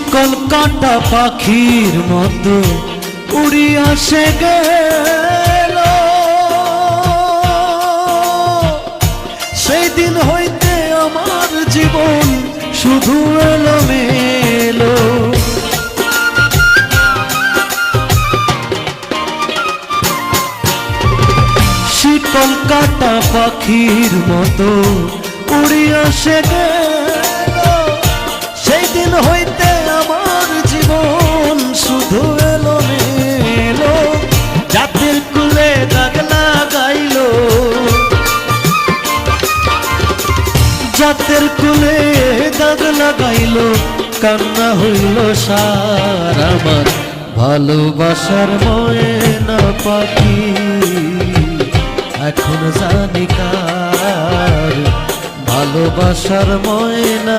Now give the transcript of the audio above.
শিকল কাটা পাখির মতো উড়িয়া সে গেল, সেই দিন হইতে আমার জীবন শুধু এলোমেলো। শিকল কাটা পাখির মতো উড়িয়া সে গেল, সেই দিন হইতে আমার জীবন শুধু এলোমেলো। জাতির কুলে দাগ লাগাইল, জাতের কুলে দাগ লাগাইল, কান্না হইল সার আমার ভালোবাসার ময়না পাখি। এখন জানি কার ভালোবাসার ময়না।